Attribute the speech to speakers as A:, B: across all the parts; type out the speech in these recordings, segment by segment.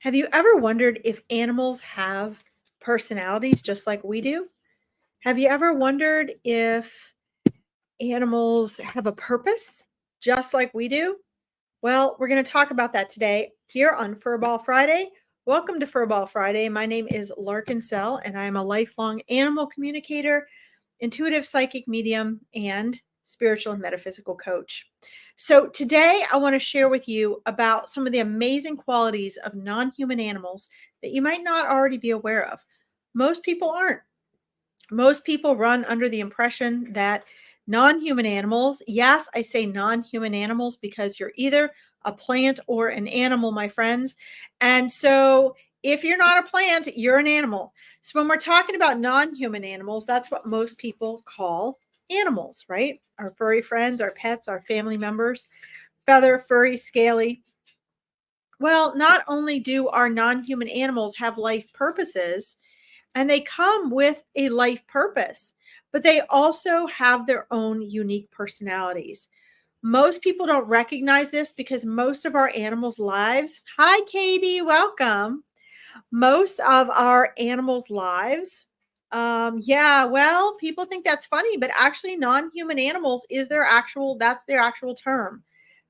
A: Have you ever wondered if animals have personalities just like we do? Have you ever wondered if animals have a purpose just like we do? Well, we're going to talk about that today here on Furball Friday. Welcome to Furball Friday. My name is Larkin, and I am a lifelong animal communicator, intuitive psychic medium, and spiritual and metaphysical coach. So, today I want to share with you about some of the amazing qualities of non human animals that you might not already be aware of. Most people aren't. Most people run under the impression that non human animals, yes, I say non human animals because you're either a plant or an animal, my friends. And so if you're not a plant, you're an animal. So when we're talking about non human animals, that's what most people call animals, right? Our furry friends, our pets, our family members, feather, furry, scaly. Well, not only do our non human animals have life purposes, and they come with a life purpose, but they also have their own unique personalities. Most people don't recognize this because most of our animals' lives, hi Katie, welcome. Most of our animals' lives, yeah, well, people think that's funny, but actually non-human animals is that's their actual term.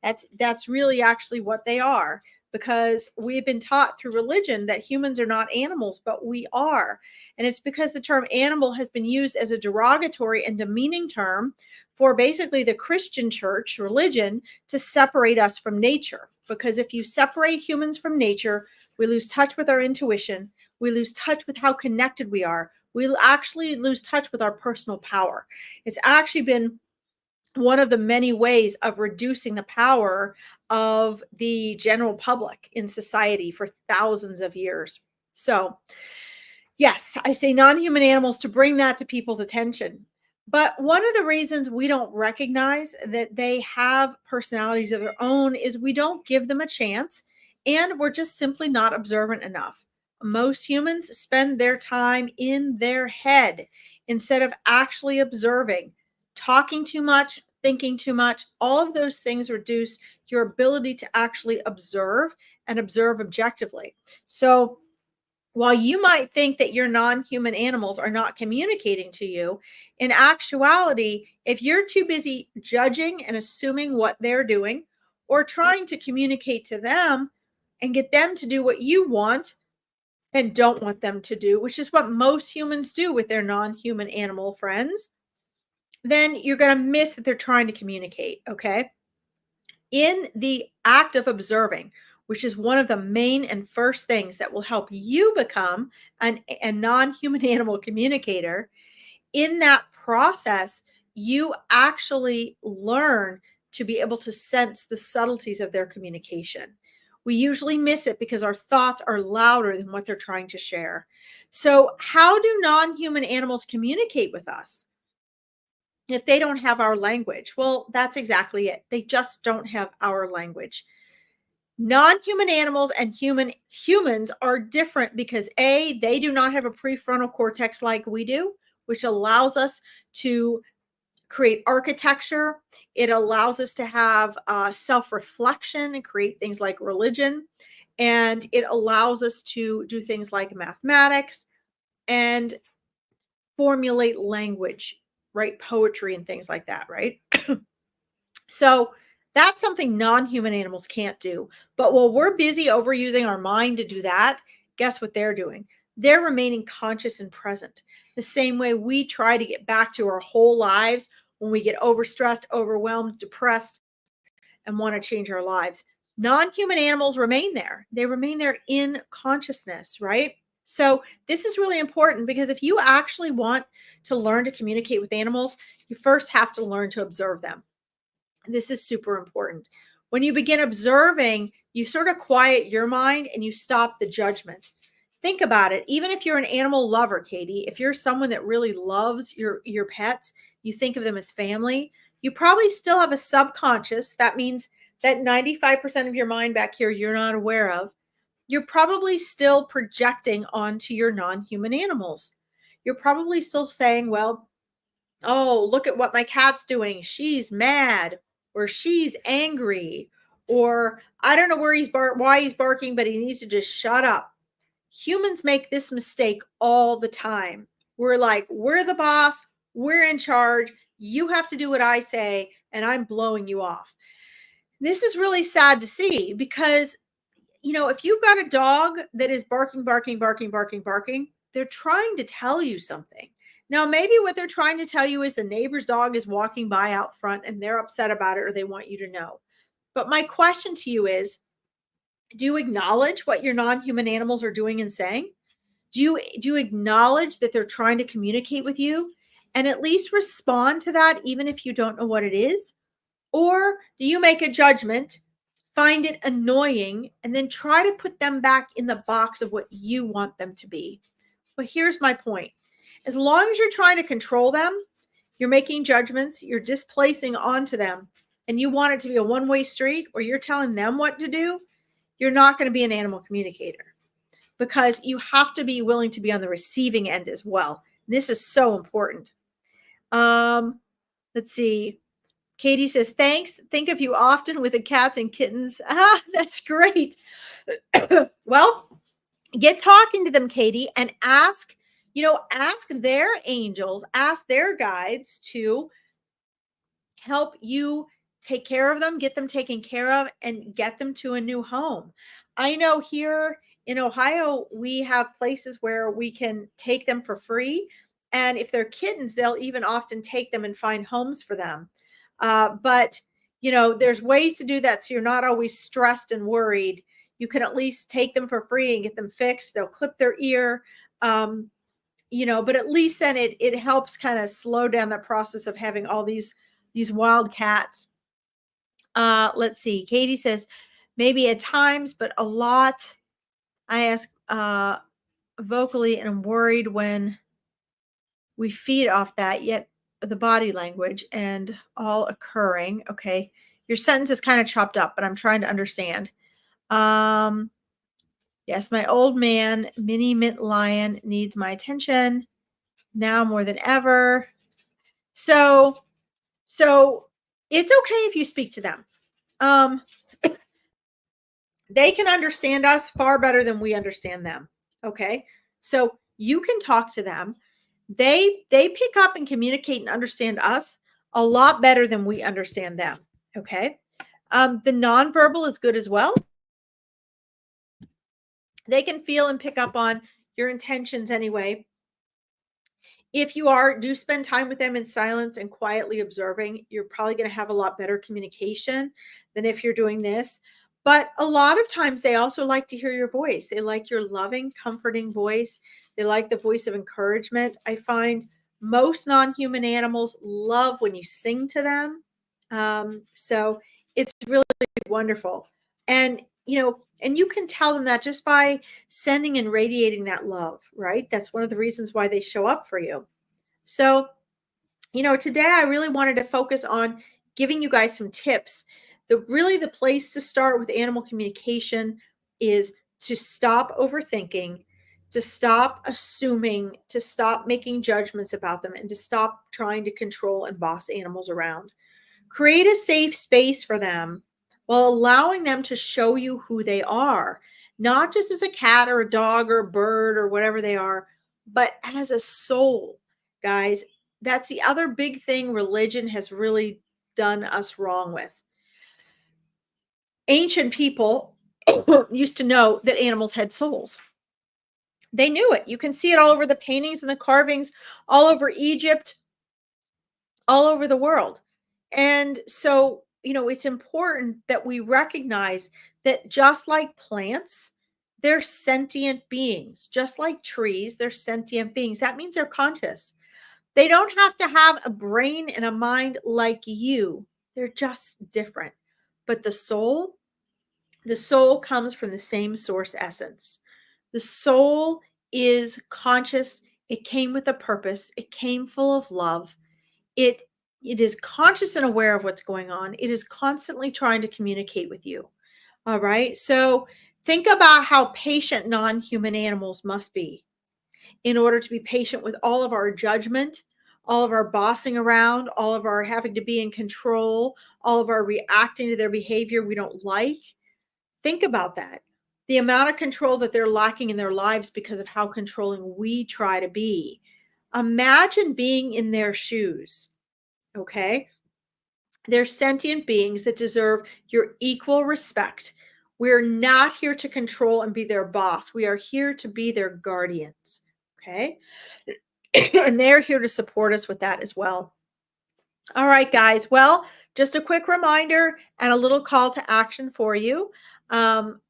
A: That's really actually what they are, because we've been taught through religion that humans are not animals, but we are. And it's because the term animal has been used as a derogatory and demeaning term for basically the Christian church religion to separate us from nature. Because if you separate humans from nature, we lose touch with our intuition. We lose touch with how connected we are. We actually lose touch with our personal power. It's actually been one of the many ways of reducing the power of the general public in society for thousands of years. So, yes, I say non human animals to bring that to people's attention. But one of the reasons we don't recognize that they have personalities of their own is we don't give them a chance, and we're just simply not observant enough. Most humans spend their time in their head instead of actually observing. Talking too much, thinking too much, all of those things reduce your ability to actually observe and observe objectively. So, while you might think that your non human animals are not communicating to you, in actuality, if you're too busy judging and assuming what they're doing or trying to communicate to them and get them to do what you want and don't want them to do, which is what most humans do with their non human animal friends, then you're going to miss that they're trying to communicate. Okay. In the act of observing, which is one of the main and first things that will help you become a non human animal communicator, in that process, you actually learn to be able to sense the subtleties of their communication. We usually miss it because our thoughts are louder than what they're trying to share. So, how do non human animals communicate with us if they don't have our language? Well, that's exactly it. They just don't have our language. Non-human animals and humans are different because they do not have a prefrontal cortex like we do, which allows us to create architecture. It allows us to have self-reflection and create things like religion. And it allows us to do things like mathematics and formulate language, write poetry and things like that, right? So that's something non-human animals can't do. But while we're busy overusing our mind to do that, guess what they're doing? They're remaining conscious and present, the same way we try to get back to our whole lives when we get overstressed, overwhelmed, depressed, and want to change our lives. Non-human animals remain there. They remain there in consciousness, right? So this is really important because if you actually want to learn to communicate with animals, you first have to learn to observe them. This is super important. When you begin observing, you sort of quiet your mind and you stop the judgment. Think about it. Even if you're an animal lover, Katie, if you're someone that really loves your pets, you think of them as family, you probably still have a subconscious. That means that 95% of your mind back here you're not aware of. You're probably still projecting onto your non-human animals. You're probably still saying, well, oh, look at what my cat's doing. She's mad, or she's angry, or I don't know why he's barking, but he needs to just shut up. Humans make this mistake all the time. We're like, we're the boss, we're in charge, you have to do what I say, and I'm blowing you off. This is really sad to see because, if you've got a dog that is barking, barking, barking, barking, barking, they're trying to tell you something. Now, maybe what they're trying to tell you is the neighbor's dog is walking by out front and they're upset about it or they want you to know. But my question to you is, do you acknowledge what your non-human animals are doing and saying? Do you acknowledge that they're trying to communicate with you and at least respond to that even if you don't know what it is? Or do you make a judgment, find it annoying, and then try to put them back in the box of what you want them to be? But here's my point. As long as you're trying to control them, you're making judgments, you're displacing onto them, and you want it to be a one-way street or you're telling them what to do, you're not going to be an animal communicator because you have to be willing to be on the receiving end as well. This is so important. Let's see. Katie says, thanks. Think of you often with the cats and kittens. That's great. Well, get talking to them, Katie, and ask their angels, ask their guides to help you take care of them, get them taken care of, and get them to a new home. I know here in Ohio, we have places where we can take them for free. And if they're kittens, they'll even often take them and find homes for them. But there's ways to do that so you're not always stressed and worried. You can at least take them for free and get them fixed. They'll clip their ear, but at least then it helps kind of slow down the process of having all these wild cats. Let's see. Katie says, maybe at times, but a lot. I ask vocally and I'm worried when we feed off that, yet the body language and all occurring. Okay. Your sentence is kind of chopped up, but I'm trying to understand. Yes, my old man, mini mint lion, needs my attention now more than ever. So it's okay if you speak to them. They can understand us far better than we understand them. Okay. So you can talk to them. They pick up and communicate and understand us a lot better than we understand them. Okay. The nonverbal is good as well. They can feel and pick up on your intentions anyway. If you do spend time with them in silence and quietly observing, you're probably going to have a lot better communication than if you're doing this. But a lot of times they also like to hear your voice. They like your loving, comforting voice. They like the voice of encouragement. I find most non-human animals love when you sing to them. So it's really wonderful. And you can tell them that just by sending and radiating that love, right? That's one of the reasons why they show up for you. So, today I really wanted to focus on giving you guys some tips. The place to start with animal communication is to stop overthinking, to stop assuming, to stop making judgments about them, and to stop trying to control and boss animals around. Create a safe space for them while allowing them to show you who they are, not just as a cat or a dog or a bird or whatever they are, but as a soul. Guys, that's the other big thing religion has really done us wrong with. Ancient people used to know that animals had souls. They knew it. You can see it all over the paintings and the carvings, all over Egypt, all over the world. And so, it's important that we recognize that just like plants, they're sentient beings. Just like trees, they're sentient beings. That means they're conscious. They don't have to have a brain and a mind like you. They're just different. But the soul comes from the same source essence. The soul is conscious. It came with a purpose. It came full of love. It is conscious and aware of what's going on. It is constantly trying to communicate with you. All right. So think about how patient non-human animals must be in order to be patient with all of our judgment, all of our bossing around, all of our having to be in control, all of our reacting to their behavior we don't like. Think about that. The amount of control that they're lacking in their lives because of how controlling we try to be. Imagine being in their shoes, okay? They're sentient beings that deserve your equal respect. We're not here to control and be their boss. We are here to be their guardians, okay? And they're here to support us with that as well. All right, guys. Well, just a quick reminder and a little call to action for you. Um,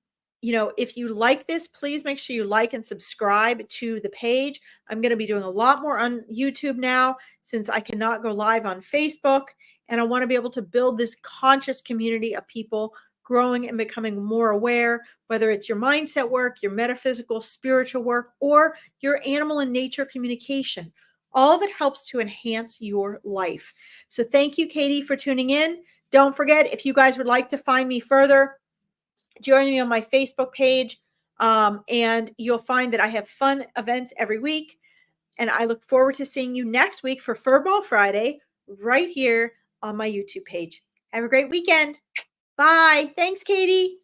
A: if you like this, please make sure you like and subscribe to the page. I'm going to be doing a lot more on YouTube now since I cannot go live on Facebook. And I want to be able to build this conscious community of people growing and becoming more aware, whether it's your mindset work, your metaphysical, spiritual work, or your animal and nature communication. All of it helps to enhance your life. So thank you, Katie, for tuning in. Don't forget, if you guys would like to find me further, join me on my Facebook page, and you'll find that I have fun events every week. And I look forward to seeing you next week for Furball Friday right here on my YouTube page. Have a great weekend. Bye. Thanks, Katie.